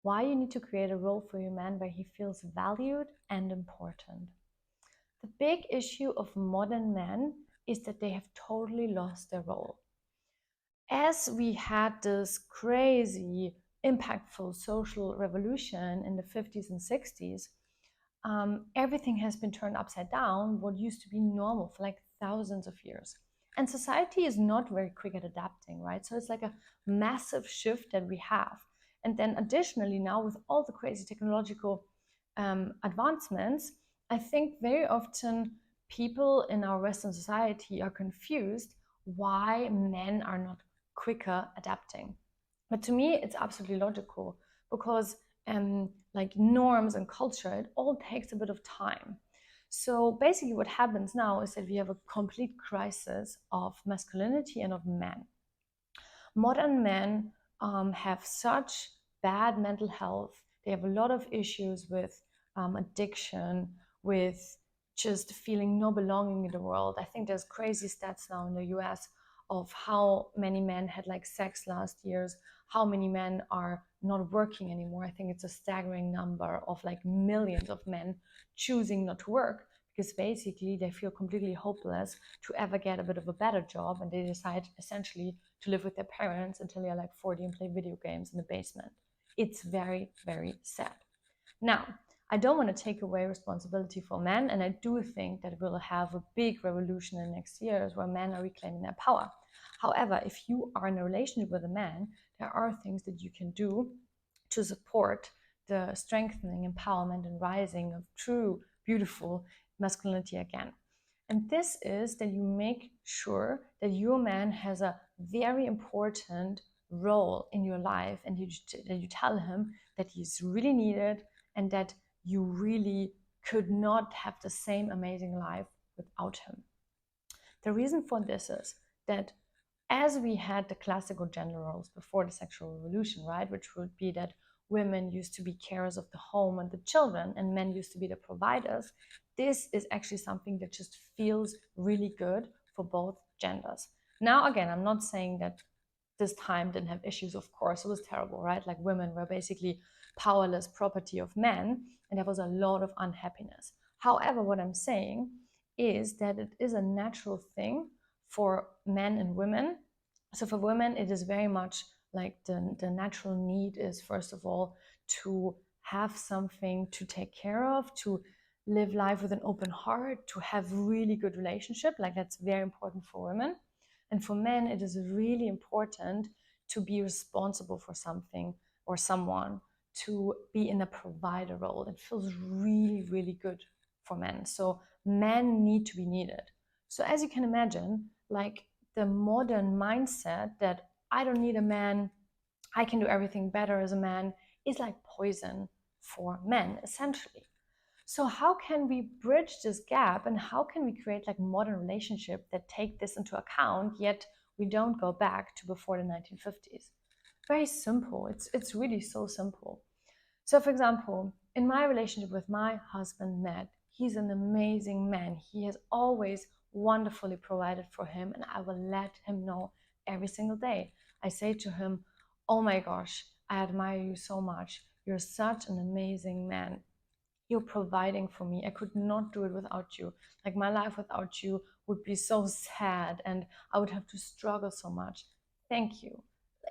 why you need to create a role for your man where he feels valued and important. The big issue of modern men is that they have totally lost their role. As we had this crazy, impactful social revolution in the 50s and 60s, everything has been turned upside down, what used to be normal for like thousands of years. And society is not very quick at adapting, right? So it's like a massive shift that we have. And then additionally, now with all the crazy technological advancements, I think very often people in our Western society are confused why men are not quicker adapting. But to me, it's absolutely logical because like norms and culture, it all takes a bit of time. So basically, what happens now is that we have a complete crisis of masculinity and of men. Modern men have such bad mental health. They have a lot of issues with addiction, with just feeling no belonging in the world. I think there's crazy stats now in the US of how many men had like sex last year's, how many men are not working anymore. I think it's a staggering number of like millions of men choosing not to work because basically they feel completely hopeless to ever get a bit of a better job, and they decide essentially to live with their parents until they're like 40 and play video games in the basement. It's very, very sad. Now, I don't want to take away responsibility for men, and I do think that we'll have a big revolution in the next years where men are reclaiming their power. However, if you are in a relationship with a man, there are things that you can do to support the strengthening, empowerment, and rising of true, beautiful masculinity again. And this is that you make sure that your man has a very important role in your life, and that you tell him that he's really needed and that you really could not have the same amazing life without him. The reason for this is that as we had the classical gender roles before the sexual revolution, right, which would be that women used to be carers of the home and the children, and men used to be the providers, this is actually something that just feels really good for both genders. Now, again, I'm not saying that this time didn't have issues. Of course, it was terrible, right? Like women were basically powerless property of men, and there was a lot of unhappiness. However, what I'm saying is that it is a natural thing for men and women. So for women, it is very much like the natural need is, first of all, to have something to take care of, to live life with an open heart, to have really good relationship. Like that's very important for women. And for men, it is really important to be responsible for something or someone, to be in a provider role. It feels really, really good for men. So men need to be needed. So as you can imagine, like the modern mindset that I don't need a man, I can do everything better as a man, is like poison for men, essentially. So how can we bridge this gap, and how can we create like modern relationship that take this into account, yet we don't go back to before the 1950s? Very simple. It's really so simple. So for example, in my relationship with my husband, Matt, he's an amazing man. He has always wonderfully provided for him, and I will let him know every single day. I say to him, oh my gosh, I admire you so much. You're such an amazing man. You're providing for me. I could not do it without you. Like my life without you would be so sad, and I would have to struggle so much. Thank you.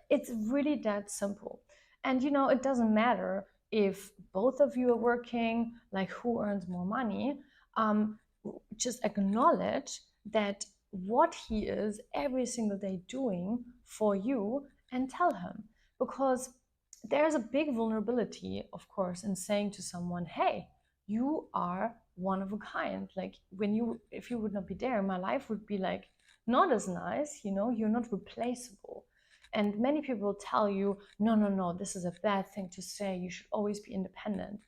It's really that simple. And it doesn't matter if both of you are working, like who earns more money. Um, just acknowledge that what he is every single day doing for you, and tell him. Because there's a big vulnerability, of course, in saying to someone, hey, you are one of a kind. Like if you would not be there, my life would be like not as nice, you're not replaceable. And many people will tell you, no, no, no, this is a bad thing to say. You should always be independent.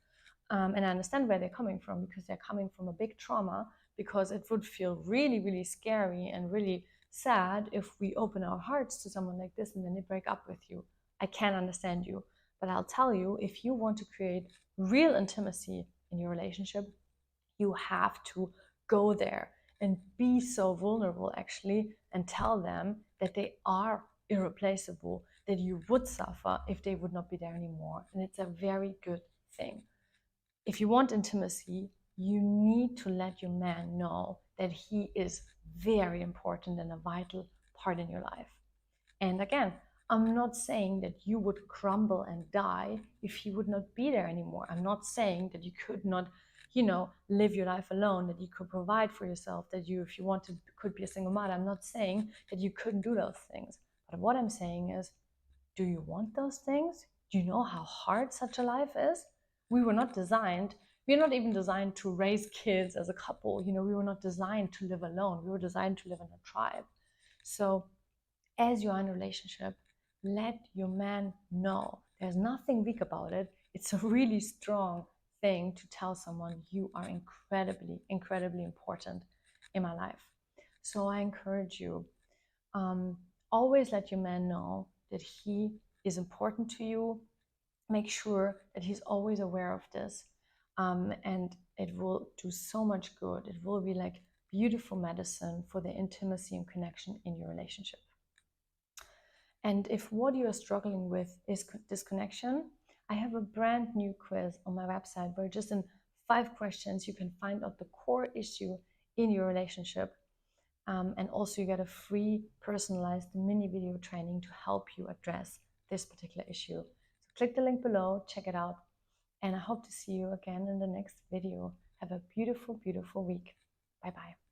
And I understand where they're coming from, because they're coming from a big trauma, because it would feel really, really scary and really sad if we open our hearts to someone like this and then they break up with you. I can understand you. But I'll tell you, if you want to create real intimacy in your relationship, you have to go there and be so vulnerable, actually, and tell them that they are irreplaceable, that you would suffer if they would not be there anymore. And it's a very good thing. If you want intimacy, you need to let your man know that he is very important and a vital part in your life. And again, I'm not saying that you would crumble and die if he would not be there anymore. I'm not saying that you could not, live your life alone, that you could provide for yourself, that you, if you wanted, could be a single mother. I'm not saying that you couldn't do those things. But what I'm saying is, do you want those things? Do you know how hard such a life is? We're not even designed to raise kids as a couple. We were not designed to live alone. We were designed to live in a tribe. So as you're in a relationship, let your man know. There's nothing weak about it. It's a really strong thing to tell someone you are incredibly, incredibly important in my life. So I encourage you, always let your man know that he is important to you. Make sure that he's always aware of this. And it will do so much good. It will be like beautiful medicine for the intimacy and connection in your relationship. And if what you are struggling with is disconnection, I have a brand new quiz on my website where just in 5 questions you can find out the core issue in your relationship. And also you get a free personalized mini video training to help you address this particular issue. So click the link below, check it out. And I hope to see you again in the next video. Have a beautiful, beautiful week. Bye-bye.